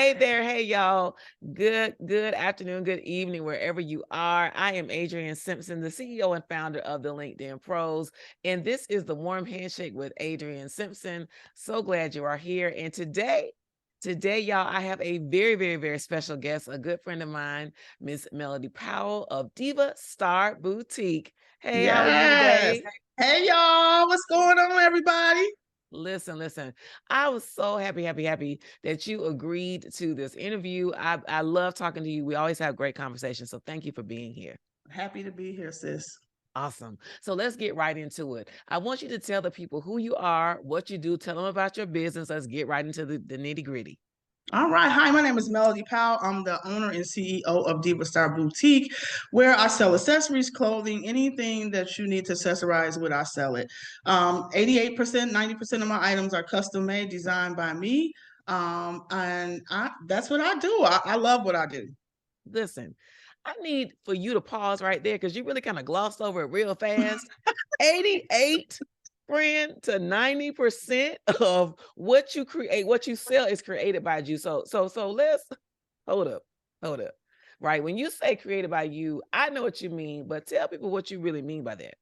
Hey there. Hey, y'all. Good afternoon, good evening, wherever you are. I am Adriane Simpson, the CEO and founder of the LinkedIn Pros. And this is the Warm Handshake with Adriane Simpson. So glad you are here. And today, y'all, I have a very special guest, a good friend of mine, Miss Mellodie Powell of Diva Star Boutique. Hey, how are you Yes. today? Hey, y'all. What's going on, everybody? Listen. I was so happy that you agreed to this interview. I love talking to you. We always have great conversations. So thank you for being here. Happy to be here, sis. Awesome. So let's get right into it. I want you to tell the people who you are, what you do, tell them about your business. Let's get right into the nitty gritty. All right. Hi, my name is Mellodie Powell. I'm the owner and CEO of Diva Star Boutique, where I sell accessories, clothing, anything that you need to accessorize with, I sell it. 88%, 90% of my items are custom made, designed by me. That's what I do. I love what I do. Listen, I need for you to pause right there because you really kind of glossed over it real fast. 88 friend to 90% of what you create, what you sell is created by you. So let's hold up. Right. When you say created by you, I know what you mean, but tell people what you really mean by that.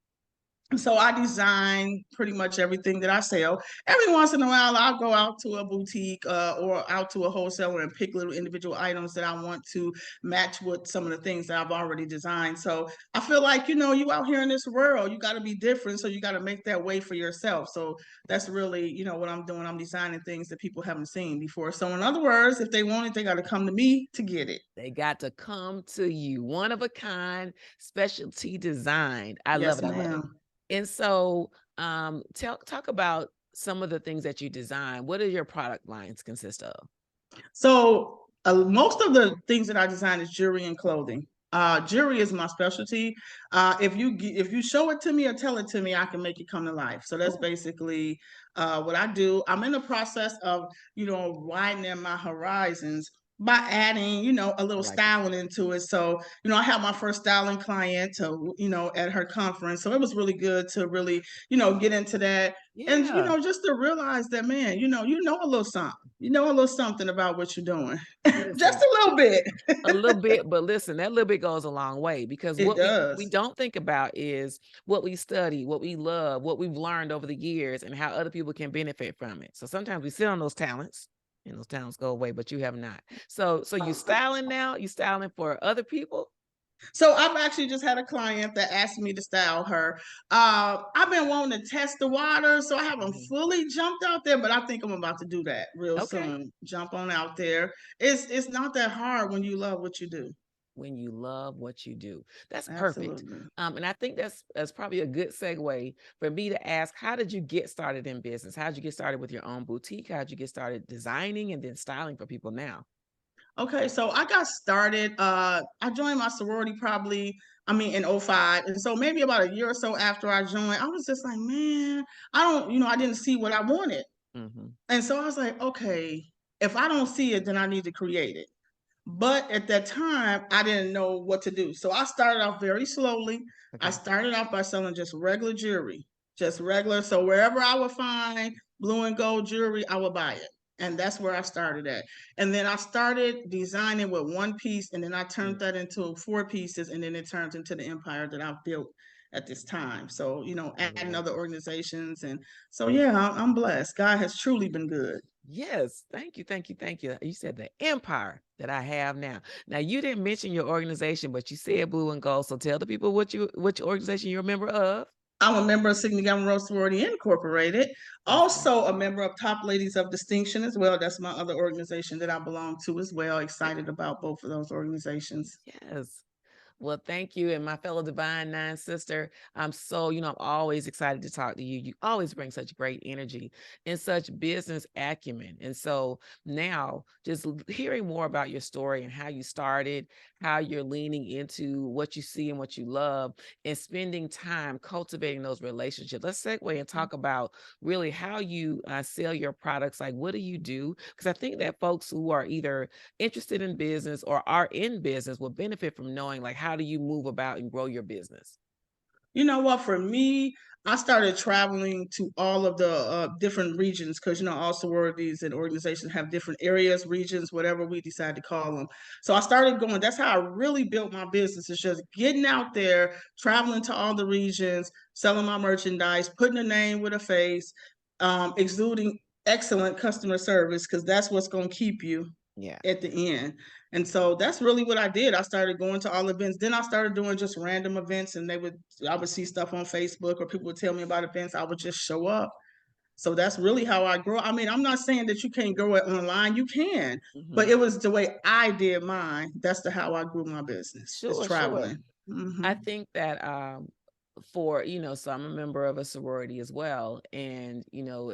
So I design pretty much everything that I sell. Every once in a while, I'll go out to a boutique or out to a wholesaler and pick little individual items that I want to match with some of the things that I've already designed. So I feel like, you out here in this world, you got to be different. So you got to make that way for yourself. So that's really, what I'm doing. I'm designing things that people haven't seen before. So in other words, if they want it, they got to come to me to get it. They got to come to you. One of a kind, specialty designed. I love Yes, it. I love it. ma'am. And so talk about some of the things that you design. What do your product lines consist of? So most of the things that I design is jewelry and clothing. Jewelry is my specialty. If you show it to me or tell it to me, I can make it come to life. So that's Ooh. basically what I do. I'm in the process of widening my horizons by adding a I little like it. styling into it. So I had my first styling client to at her conference. So it was really good to really get into that and Yeah. just to realize that, man, you know a little something. You know a little something about what you're doing. Just Listen, a little bit. a little bit, but listen, that little bit goes a long way because It what we does. don't think about is what we study, what we love, what we've learned over the years, and how other people can benefit from it. So sometimes we sit on those talents, and those talents go away, but you have not. So you styling now? You styling for other people? So I've actually just had a client that asked me to style her. I've been wanting to test the water, so I haven't Mhm. fully jumped out there, but I think I'm about to do that real Okay. soon. Jump on out there. It's not that hard when you love what you do. When you love what you do. That's perfect. Absolutely. And I think that's probably a good segue for me to ask, how did you get started in business? How did you get started with your own boutique? How did you get started designing and then styling for people now? Okay, so I got started. I joined my sorority in '05. And so maybe about a year or so after I joined, I was just like, man, I didn't see what I wanted. Hmm. And so I was like, okay, if I don't see it, then I need to create it. But at that time, I didn't know what to do. So I started off very slowly. I Okay. started off by selling just regular jewelry, just regular. So wherever I would find blue and gold jewelry, I would buy it. And that's where I started at. And then I started designing with one piece, and then I Mm. turned that into four pieces, and then it turns into the empire that I've built at this time. So, I adding love other it. organizations. And so, yeah, I'm blessed. God has truly been good. Yes. Thank you. You said the empire that I have now. Now you didn't mention your organization, but you said blue and gold. So tell the people what your organization you're a member of. I'm a member of Sigma Gamma Rho Sorority Incorporated. Awesome. Also a member of Top Ladies of Distinction as well. That's my other organization that I belong to as well. Excited about both of those organizations. Yes. Well, thank you. And my fellow Divine Nine sister, I'm so, I'm always excited to talk to you. You always bring such great energy and such business acumen. And so now just hearing more about your story and how you started, how you're leaning into what you see and what you love, and spending time cultivating those relationships. Let's segue and talk about really how you sell your products. Like, what do you do? Because I think that folks who are either interested in business or are in business will benefit from knowing, like, how do you move about and grow your business? You know what? For me, I started traveling to all of the different regions because, all sororities and organizations have different areas, regions, whatever we decide to call them. So I started going. That's how I really built my business. It's just getting out there, traveling to all the regions, selling my merchandise, putting a name with a face, exuding excellent customer service because that's what's going to keep you at the end. And so that's really what I did. I started going to all events. Then I started doing just random events, and I would see stuff on Facebook or people would tell me about events. I would just show up. So that's really how I grow. I mean, I'm not saying that you can't grow it online. You can, but it was the way I did mine. That's how I grew my business. It's traveling. I think that so I'm a member of a sorority as well. And,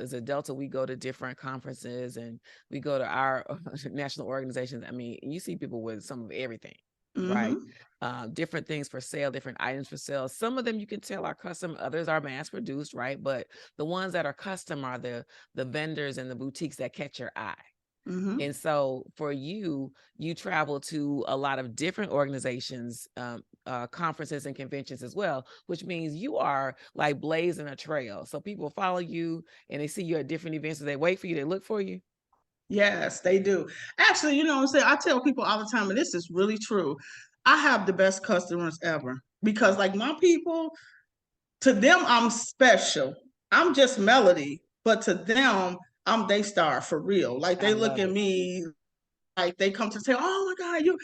as a Delta, we go to different conferences and we go to our national organizations. I mean, you see people with some of everything, right? Different things for sale, different items for sale. Some of them you can tell are custom, others are mass produced, right? But the ones that are custom are the vendors and the boutiques that catch your eye. And so for you travel to a lot of different organizations, conferences and conventions as well, which means you are like blazing a trail. So people follow you and they see you at different events. So they wait for you, they look for you. Yes, they do. Actually, you know what I'm saying? I tell people all the time, and this is really true. I have the best customers ever because, like, my people, to them, I'm special. I'm just Mellodie, but to them, I'm they star for real. Like, they look at me like they come to say, "Oh my God, you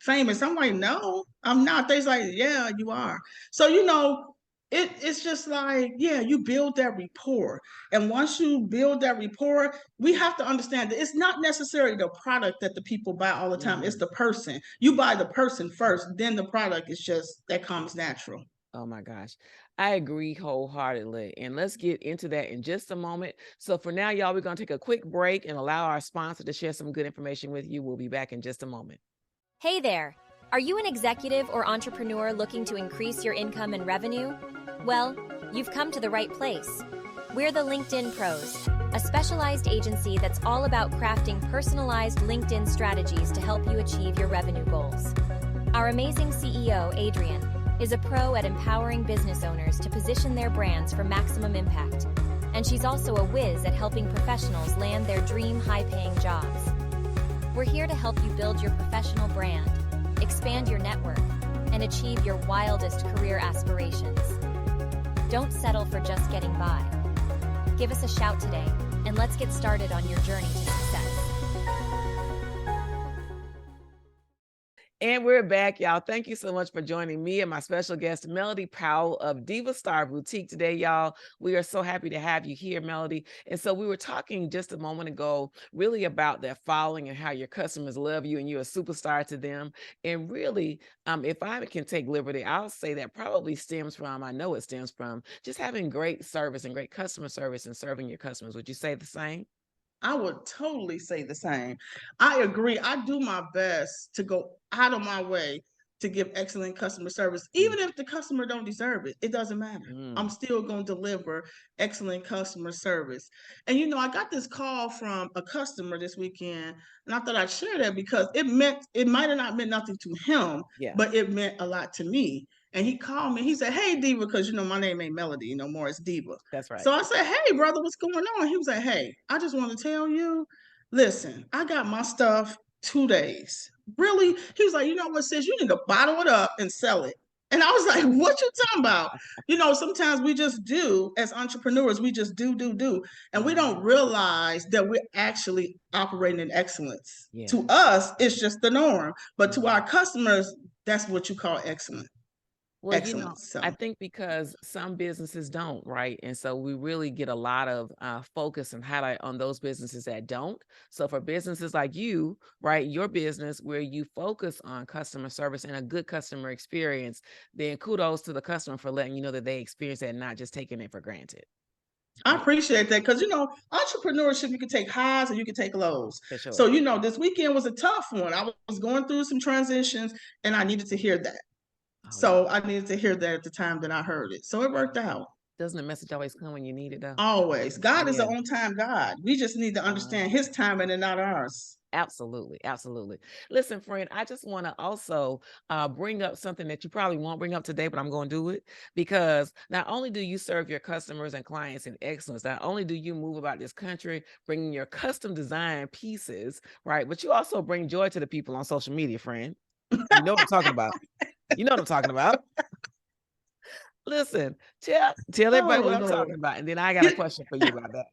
famous." I'm like, "No, I'm not." They's like, "Yeah, you are." So it's just like, yeah, you build that rapport, and once you build that rapport, we have to understand that it's not necessarily the product that the people buy all the time. It's the person. You buy the person first, then the product is just that comes natural. Oh my gosh. I agree wholeheartedly. And let's get into that in just a moment. So for now, y'all, we're going to take a quick break and allow our sponsor to share some good information with you. We'll be back in just a moment. Hey there. Are you an executive or entrepreneur looking to increase your income and revenue? Well, you've come to the right place. We're the LinkedIn Pros, a specialized agency that's all about crafting personalized LinkedIn strategies to help you achieve your revenue goals. Our amazing CEO, Adriane, is a pro at empowering business owners to position their brands for maximum impact. And she's also a whiz at helping professionals land their dream high-paying jobs. We're here to help you build your professional brand, expand your network, and achieve your wildest career aspirations. Don't settle for just getting by. Give us a shout today, and let's get started on your journey to success. And we're back, y'all. Thank you so much for joining me and my special guest, Mellodie Powell of Diva Star Boutique today, y'all. We are so happy to have you here, Mellodie. And so we were talking just a moment ago really about that following and how your customers love you and you're a superstar to them. And really, if I can take liberty, I'll say that probably stems from, I know it stems from just having great service and great customer service and serving your customers. Would you say the same? I would totally say the same. I agree. I do my best to go out of my way to give excellent customer service. Even if the customer don't deserve it, it doesn't matter. I'm still going to deliver excellent customer service. And I got this call from a customer this weekend, and I thought I'd share that because it might have not meant nothing to him, but it meant a lot to me. And he called me. He said, "Hey, Diva," because my name ain't Mellodie no more. It's Diva. That's right. So I said, "Hey, brother, what's going on?" He was like, "Hey, I just want to tell you, listen, I got my stuff 2 days." Really? He was like, "You know what, sis? You need to bottle it up and sell it." And I was like, "What you talking about?" Sometimes we just do, as entrepreneurs, we just do. And we don't realize that we're actually operating in excellence. To us, it's just the norm. But to our customers, that's what you call excellent. Well, Excellent. I think because some businesses don't, right? And so we really get a lot of focus and highlight on those businesses that don't. So for businesses like you, right, your business where you focus on customer service and a good customer experience, then kudos to the customer for letting you know that they experience that and not just taking it for granted. I appreciate that because, entrepreneurship, you can take highs and you can take lows. For sure. So, this weekend was a tough one. I was going through some transitions and I needed to hear that. So I needed to hear that at the time that I heard it. So it worked out. Doesn't the message always come when you need it, though? Always. God is an on-time God. We just need to understand his timing and not ours. Absolutely. Absolutely. Listen, friend, I just want to also bring up something that you probably won't bring up today, but I'm going to do it because not only do you serve your customers and clients in excellence, not only do you move about this country, bringing your custom design pieces, right? But you also bring joy to the people on social media, friend. You know what I'm talking about. You know what I'm talking about. Listen, tell everybody what I'm talking about. And then I got a question for you about that.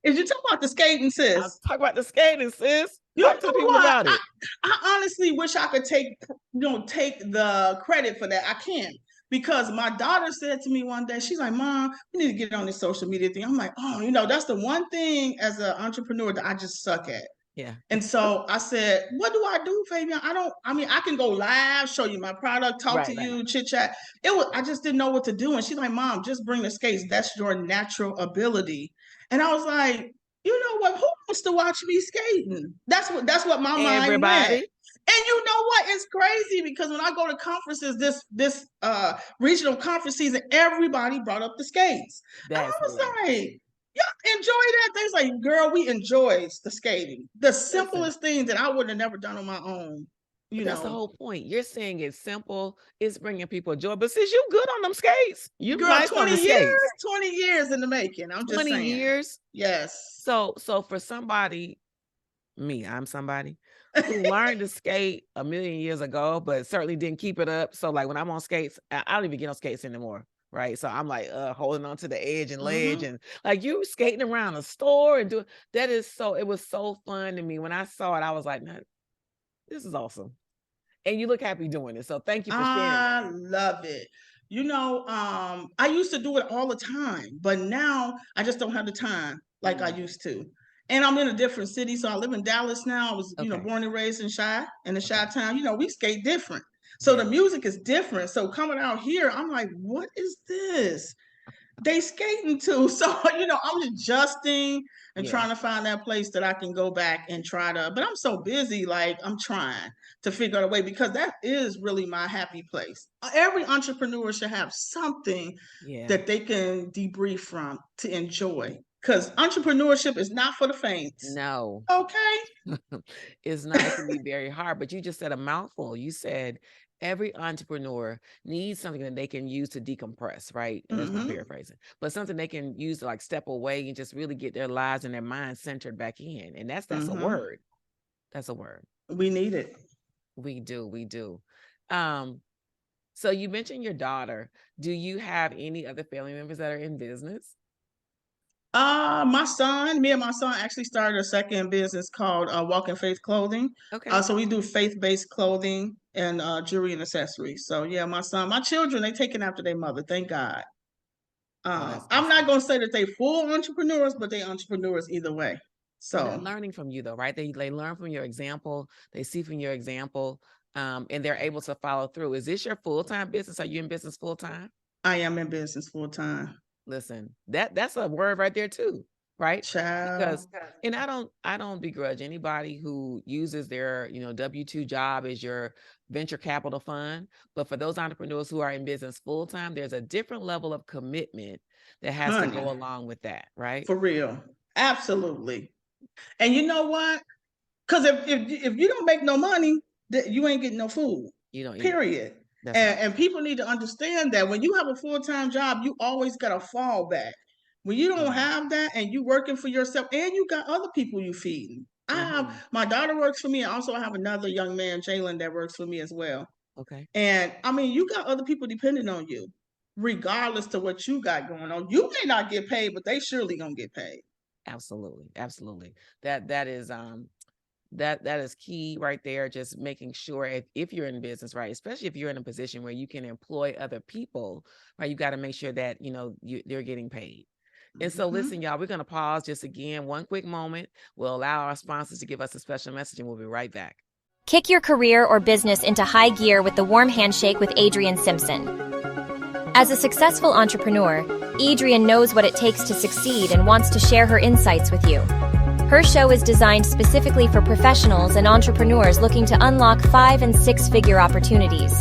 If you talk about the skating, sis. I'll talk about the skating, sis. Talk to people about it. I honestly wish I could take the credit for that. I can't, because my daughter said to me one day, she's like, Mom, we need to get on this social media thing. I'm like, oh, that's the one thing as an entrepreneur that I just suck at. Yeah. And so I said, what do I do, Fabian? I can go live, show you my product, talk to you, chit chat. I just didn't know what to do. And she's like, Mom, just bring the skates. That's your natural ability. And I was like, you know what? Who wants to watch me skating? That's what my mind went. And you know what? It's crazy because when I go to conferences, this regional conference season, everybody brought up the skates. And I was like, y'all enjoy that? They's like, girl, we enjoy the skating. The simplest thing that I would have never done on my own. That's the whole point. You're saying it's simple. It's bringing people joy. But since you good on them skates, you girl, nice 20 on the years, skates. 20 years in the making. I'm just 20 years. Yes. So for somebody, I'm somebody who learned to skate a million years ago, but certainly didn't keep it up. So like when I'm on skates, I don't even get on skates anymore. Right. So I'm like holding on to the edge and ledge and like you skating around a store and doing that it was so fun to me. When I saw it, I was like, man, this is awesome. And you look happy doing it. So thank you for sharing. I love it. I used to do it all the time, but now I just don't have the time like I used to. And I'm in a different city. So I live in Dallas now. I was, born and raised in the Chi-Town. We skate different. So the music is different. So coming out here, I'm like, what is this? They skating too. So, I'm adjusting and trying to find that place that I can go back and but I'm so busy, like I'm trying to figure out a way because that is really my happy place. Every entrepreneur should have something that they can debrief from to enjoy. Because entrepreneurship is not for the faint. No. Okay. It's not. It can be very hard, but you just said a mouthful. You said every entrepreneur needs something that they can use to decompress, right? And that's my paraphrasing, but something they can use to like step away and just really get their lives and their minds centered back in. And that's a word. That's a word. We need it. We do. So you mentioned your daughter. Do you have any other family members that are in business? Me and my son actually started a second business called Walk in Faith Clothing. Okay. So we do faith-based clothing and jewelry and accessories. So yeah, my children, they taking after their mother. Thank God. I'm not going to say that they full entrepreneurs, but they entrepreneurs either way. So they're learning from you though, right? They learn from your example. They see from your example, and they're able to follow through. Is this your full-time business? Are you in business full-time? I am in business full-time. Listen, that's a word right there too, right? Child. Because, and I don't begrudge anybody who uses their, W-2 job as your venture capital fund. But for those entrepreneurs who are in business full time, there's a different level of commitment that has to go along with that, right? For real, absolutely. And you know what? Because if you don't make no money, you ain't getting no food. You don't. Period. And people need to understand that when you have a full-time job, you always got a fallback. When you don't have that and you working for yourself and you got other people you feeding. My daughter works for me. I also have another young man, Jalen, that works for me as well. Okay. And you got other people depending on you, regardless to what you got going on. You may not get paid, but they surely gonna get paid. Absolutely. That is key right there. Just making sure if you're in business, right, especially if you're in a position where you can employ other people, right, you got to make sure that they're getting paid. And so listen, y'all, we're going to pause just again, one quick moment. We'll allow our sponsors to give us a special message and we'll be right back. Kick your career or business into high gear with the warm handshake with Adriane Simpson. As a successful entrepreneur, Adriane knows what it takes to succeed and wants to share her insights with you. Her show is designed specifically for professionals and entrepreneurs looking to unlock 5- and 6-figure opportunities.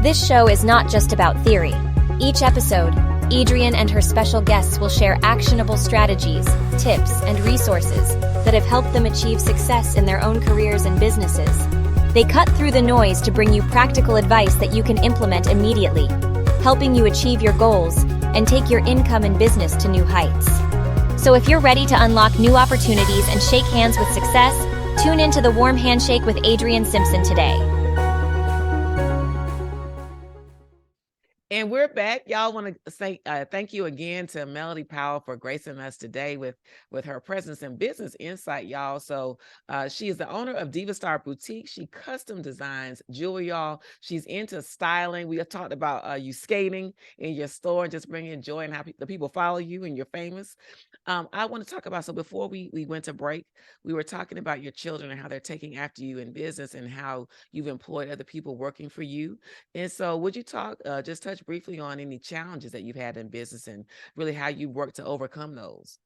This show is not just about theory. Each episode, Adriane and her special guests will share actionable strategies, tips, and resources that have helped them achieve success in their own careers and businesses. They cut through the noise to bring you practical advice that you can implement immediately, helping you achieve your goals and take your income and business to new heights. So if you're ready to unlock new opportunities and shake hands with success, tune into the Warm Handshake with Adriane Simpson today. And we're back. Y'all want to say thank you again to Mellodie Powell for gracing us today with her presence and business insight, y'all. So she is the owner of Diva Star Boutique. She custom designs jewelry, y'all. She's into styling. We have talked about you skating in your store and just bringing joy and how the people follow you and you're famous. I want to talk about, so before we went to break, we were talking about your children and how they're taking after you in business and how you've employed other people working for you. And so would you just touch briefly on any challenges that you've had in business and really how you work to overcome those?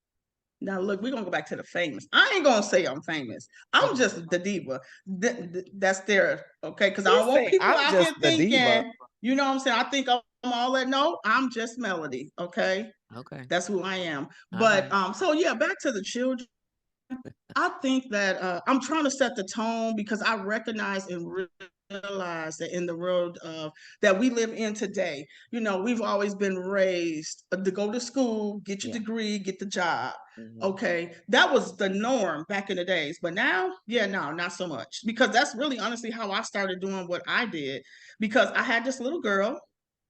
Now, look, we're going to go back to the famous. I ain't going to say I'm famous. I'm just the diva. That's there, okay? Because I don't want people out here thinking, you know what I'm saying? I think I'm all that. No, I'm just Mellodie, okay? Okay. That's who I am. But so yeah, back to the children. I think that I'm trying to set the tone because I recognize and realize that in the world that we live in today, you know, we've always been raised to go to school, get your degree, get the job. Okay, that was the norm back in the days, but now, yeah, no, not so much, because that's really honestly how I started doing what I did, because I had this little girl,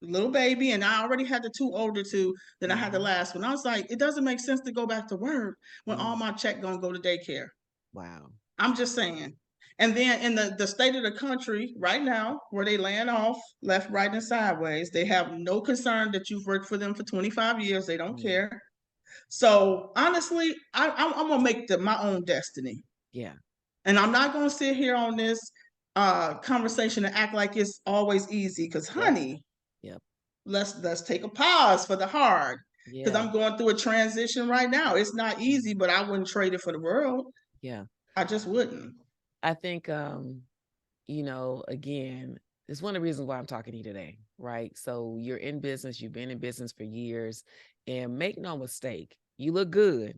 little baby, and I already had the two older two, then I had the last one. I was like, it doesn't make sense to go back to work when all my check gonna go to daycare. Wow. I'm just saying. And then in the state of the country right now, where they laying off left, right, and sideways, they have no concern that you've worked for them for 25 years. They don't care. So honestly, I'm gonna make my own destiny. Yeah. And I'm not gonna sit here on this conversation and act like it's always easy. Because honey, let's take a pause for the hard. Because I'm going through a transition right now. It's not easy, but I wouldn't trade it for the world. Yeah. I just wouldn't. I think, you know, again, it's one of the reasons why I'm talking to you today, right? So you're in business, you've been in business for years, and make no mistake, you look good,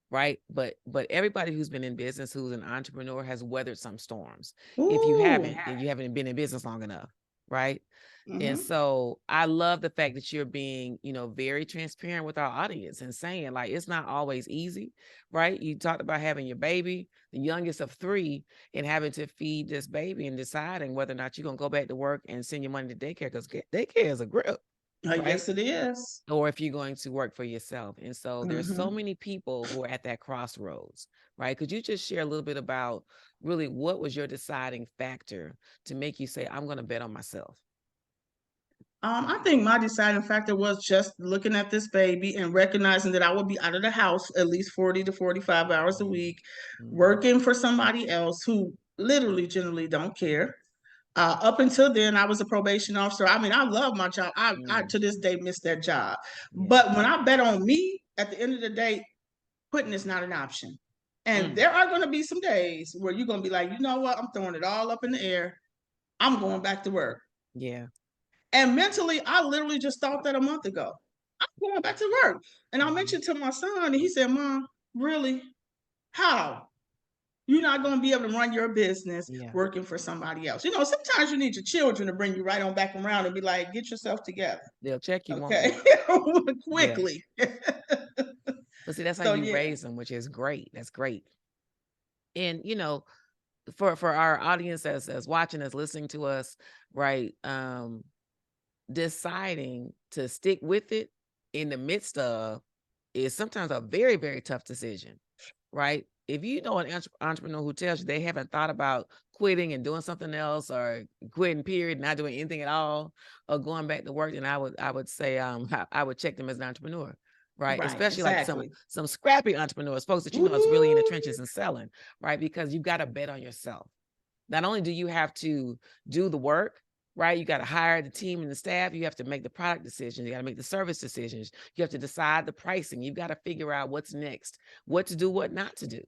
right? But everybody who's been in business, who's an entrepreneur, has weathered some storms. Ooh. If you haven't, then you haven't been in business long enough, right? And so I love the fact that you're being, you know, very transparent with our audience and saying, like, it's not always easy, right? You talked about having your baby, the youngest of 3, and having to feed this baby and deciding whether or not you're going to go back to work and send your money to daycare, because daycare is a grip. Right? Yes, it is. Or if you're going to work for yourself. And so there's so many people who are at that crossroads, right? Could you just share a little bit about really what was your deciding factor to make you say, I'm going to bet on myself? I think my deciding factor was just looking at this baby and recognizing that I would be out of the house at least 40 to 45 hours a week, working for somebody else who literally generally don't care. Up until then, I was a probation officer. I mean, I love my job. I to this day miss that job. But when I bet on me, at the end of the day, quitting is not an option. And there are going to be some days where you're going to be like, you know what? I'm throwing it all up in the air. I'm going back to work. Yeah. And mentally, I literally just thought that a month ago. I'm going back to work. And I mentioned to my son, and he said, Mom, really? How? You're not going to be able to run your business working for somebody else. You know, sometimes you need your children to bring you right on back around and be like, get yourself together. They'll check you, okay? Quickly. But see, that's how you raise them, which is great. That's great. And, you know, for our audience as watching us, listening to us, right, deciding to stick with it in the midst of is sometimes a very, very tough decision, right? If you know an entrepreneur who tells you they haven't thought about quitting and doing something else, or quitting period, not doing anything at all, or going back to work, then I would say I would check them as an entrepreneur, right? Especially like some scrappy entrepreneurs, folks that you know is really in the trenches and selling, right? Because you've got to bet on yourself. Not only do you have to do the work, right? You got to hire the team and the staff. You have to make the product decisions. You got to make the service decisions. You have to decide the pricing. You've got to figure out what's next, what to do, what not to do.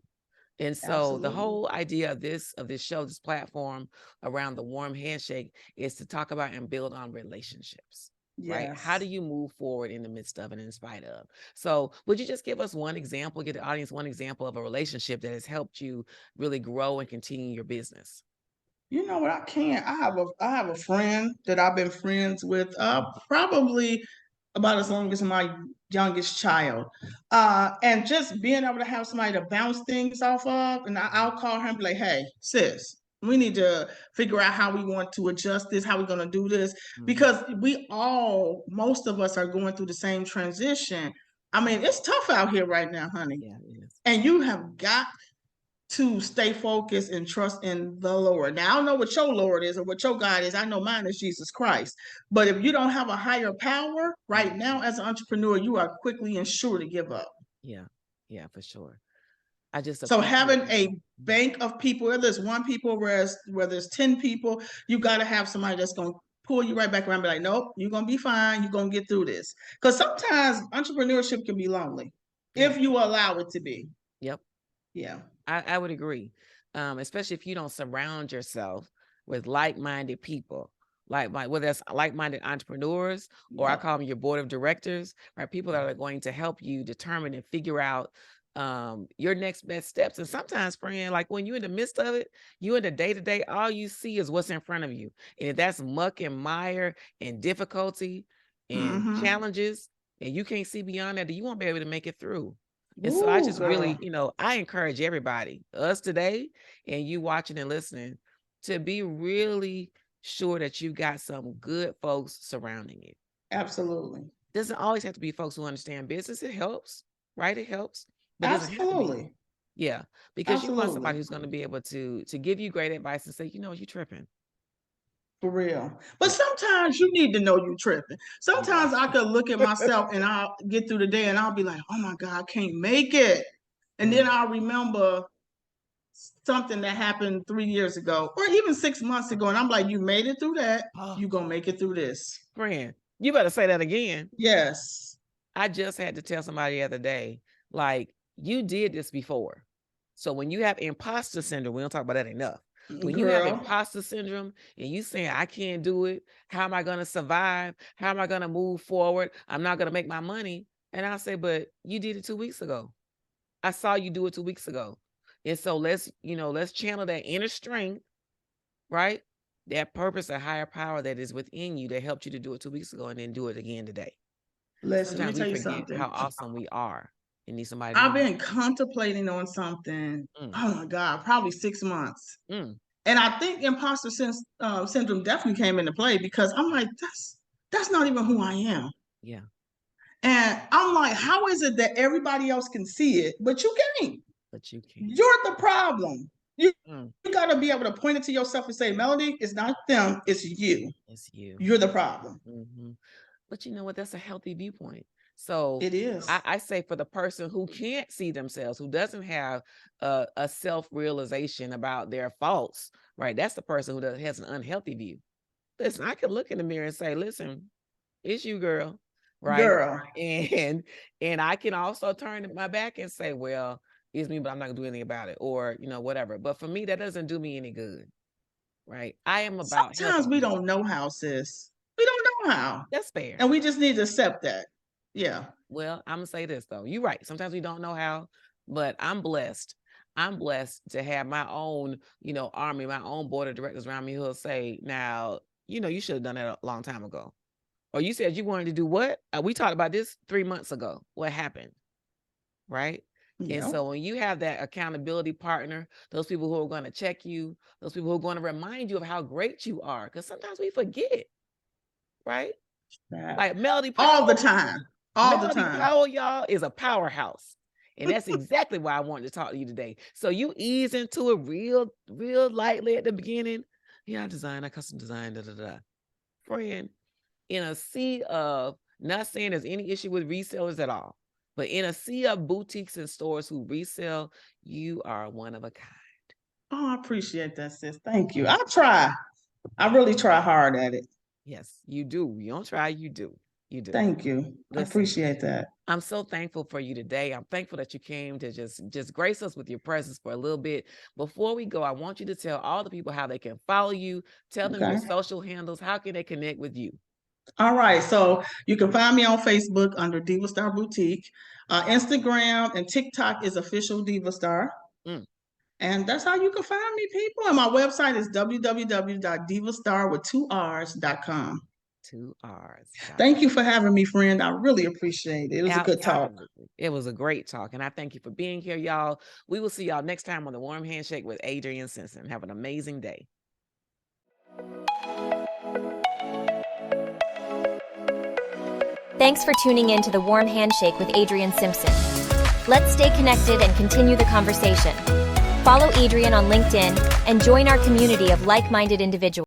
And so the whole idea of this show, this platform around the Warm Handshake, is to talk about and build on relationships, right? How do Yes. you move forward in the midst of and in spite of? So would you just give us one example, give the audience one example of a relationship that has helped you really grow and continue your business? You know what? I can't. I have a friend that I've been friends with probably about as long as my youngest child. And just being able to have somebody to bounce things off of, and I'll call her and be like, "Hey, sis, we need to figure out how we want to adjust this, how we're going to do this," Mhm. because most of us are going through the same transition. I mean, it's tough out here right now, honey, Yeah, it is. and you have got to stay focused and trust in the Lord. Now, I don't know what your Lord is or what your God is. I know mine is Jesus Christ. But if you don't have a higher power right now Mhm. as an entrepreneur, you are quickly and sure to give up. Yeah, yeah, for sure. I just So appreciate having you. a bank of people, whether it's one people, whether it's 10 people, you got to have somebody that's going to pull you right back around and be like, nope, you're going to be fine. You're going to get through this. Because sometimes entrepreneurship can be lonely Yeah. if you allow it to be. Yep. Yeah. I would agree. Especially if you don't surround yourself with like-minded people, whether that's like-minded entrepreneurs or I Yep. call them your board of directors, right? People that are going to help you determine and figure out your next best steps. And sometimes, friend, like when you're in the midst of it, you in the day-to-day, all you see is what's in front of you. And if that's muck and mire and difficulty and Mm-hmm. challenges, and you can't see beyond that, then you won't be able to make it through. And so I Ooh, just really, girl. I encourage everybody, us today, and you watching and listening, to be really sure that you got some good folks surrounding you. Absolutely. Doesn't always have to be folks who understand business. It helps, right? It helps, but it doesn't have to be. Absolutely. Yeah, because you want somebody Absolutely. who's going to be able to give you great advice and say, you know, you tripping. For real. But Yeah, sometimes you need to know you tripping. yeah. Sometimes I could look at myself and I'll get through the day and I'll be like, oh my God, I can't make it. And then Mm. I'll remember something that happened 3 years ago or even 6 months ago. And I'm like, you made it through that. Oh, You gonna make it through this. friend, you better say that again. Yes. I just had to tell somebody the other day, like, you did this before. So when you have imposter syndrome, we don't talk about that enough. When you have Girl. imposter syndrome and you saying, I can't do it, how am I going to survive? How am I going to move forward? I'm not going to make my money. And I say, but you did it 2 weeks ago. I saw you do it 2 weeks ago. And so let's channel that inner strength, right? That purpose, a higher power that is within you that helped you to do it 2 weeks ago and then do it again today. Listen, let me Sometimes we tell you forget how something. awesome we are and need somebody to I've remind been contemplating on something, us. oh my God, probably 6 months. Mm. And I think syndrome definitely came into play because I'm like, that's not even who I am. Yeah, And I'm like, how is it that everybody else can see it, but you can't? but you can. You're the problem. You, Mm. you got to be able to point it to yourself and say, Mellodie, it's not them, it's you. It's you. You're the problem. Hmm. But you know what? That's a healthy viewpoint. So It is. I say for the person who can't see themselves, who doesn't have a self-realization about their faults, right? That's the person who has an unhealthy view. Listen, I can look in the mirror and say, listen, it's you, girl, right? Girl. And and I can also turn my back and say, well, it's me, but I'm not gonna do anything about it, or whatever. But for me, that doesn't do me any good, right? I am about Sometimes helping we people. don't know how, sis. We don't know how. That's fair. And we just need to accept that. Yeah. Well, I'm gonna say this though. You're right. Sometimes we don't know how, but I'm blessed. I'm blessed to have my own, army, my own board of directors around me who'll say, now, you should have done that a long time ago. Or you said you wanted to do what? We talked about this 3 months ago. What happened? Right. And Yeah. so when you have that accountability partner, those people who are going to check you, those people who are going to remind you of how great you are, because sometimes we forget, right? Like Mellodie All the Powell, time. All the Mellodie time. Powell, y'all, is a powerhouse. And that's exactly why I wanted to talk to you today. So you ease into it real, real lightly at the beginning. Yeah, I custom design, da, da, da. Friend, in a sea of, not saying there's any issue with resellers at all, but in a sea of boutiques and stores who resell, you are one of a kind. Oh, I appreciate that, sis. Thank you. I try. I really try hard at it. Yes, you do. You don't try, you do. You do. Thank you. I Listen, appreciate that. I'm so thankful for you today. I'm thankful that you came to just grace us with your presence for a little bit. Before we go, I want you to tell all the people how they can follow you. Tell them your Okay. social handles. How can they connect with you? All right, so you can find me on Facebook under Diva Star Boutique. Instagram and TikTok is official Diva Star. Mm. And that's how you can find me, people. And my website is www.divastar.com. 2 R's. Thank you for having me, friend. I really appreciate it. It was a good talk. Absolutely. It was a great talk. And I thank you for being here, y'all. We will see y'all next time on the Warm Handshake with Adriane Simpson. Have an amazing day. Thanks for tuning in to the Warm Handshake with Adriane Simpson. Let's stay connected and continue the conversation. Follow Adriane on LinkedIn and join our community of like-minded individuals.